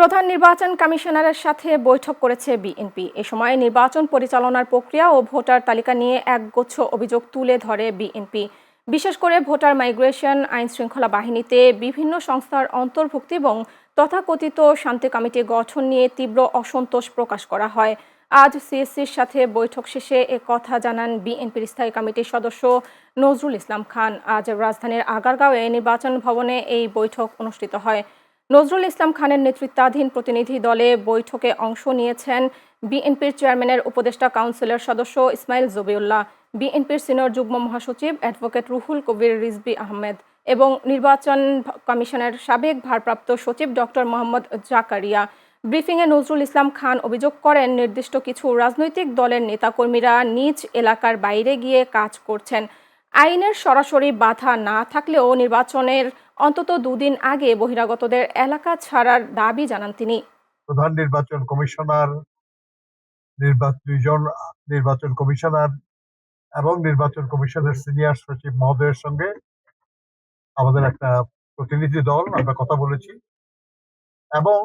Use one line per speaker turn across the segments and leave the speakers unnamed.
প্রধান নির্বাচন কমিশনারের সাথে বৈঠক করেছে বিএনপি। এ সময় নির্বাচন পরিচালনার প্রক্রিয়া ও ভোটার তালিকা নিয়ে একগুচ্ছ অভিযোগ তুলে ধরে বিএনপি। বিশেষ করে ভোটার মাইগ্রেশন, আইন শৃঙ্খলা বাহিনীতে বিভিন্ন সংস্থার অন্তর্ভুক্তি এবং তথাকথিত শান্তি কমিটি গঠন নিয়ে তীব্র অসন্তোষ প্রকাশ করা হয়। আজ সিএসসির সাথে বৈঠক শেষে কথা জানান বিএনপির স্থায়ী কমিটির সদস্য নজরুল ইসলাম খান। আজ রাজধানীর আগারগাঁওয়ে নির্বাচন ভবনে এই বৈঠক অনুষ্ঠিত হয়। নজরুল ইসলাম খানের নেতৃত্বাধীন প্রতিনিধি দলে বৈঠকে অংশ নিয়েছেন বিএনপির চেয়ারম্যানের উপদেষ্টা কাউন্সিলের সদস্য ইসমাইল জবিউল্লাহ, বিএনপির সিনিয়র যুগ্ম মহাসচিব অ্যাডভোকেট রুহুল কবির রিজভী আহমেদ এবং নির্বাচন কমিশনের সাবেক ভারপ্রাপ্ত সচিব ডক্টর মোহাম্মদ জাকারিয়া। ব্রিফিংয়ে নজরুল ইসলাম খান অভিযোগ করেন, নির্দিষ্ট কিছু রাজনৈতিক দলের নেতাকর্মীরা নিজ এলাকার বাইরে গিয়ে কাজ করছেন। আইনের সরাসরি বাধা না থাকলেও নির্বাচনের অন্তত দুদিন আগে বহিরাগতদের এলাকা ছাড়ার দাবি জানান তিনি।
প্রধান নির্বাচন কমিশনার, দুইজন নির্বাচন কমিশনার এবং নির্বাচন কমিশনের সিনিয়র সচিব মহোদয়ের সঙ্গে আমাদের একটা প্রতিনিধি দল আমরা কথা বলেছি এবং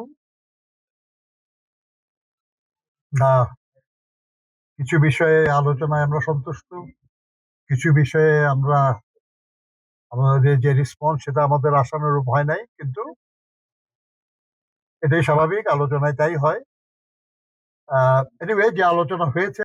কিছু বিষয়ে আলোচনায় আমরা সন্তুষ্ট, কিছু বিষয়ে আমাদের যে রেসপন্স সেটা আমাদের আশানুরূপ হয় নাই, কিন্তু এটাই স্বাভাবিক, আলোচনায় তাই হয়। এনিওয়ে, যে আলোচনা হয়েছে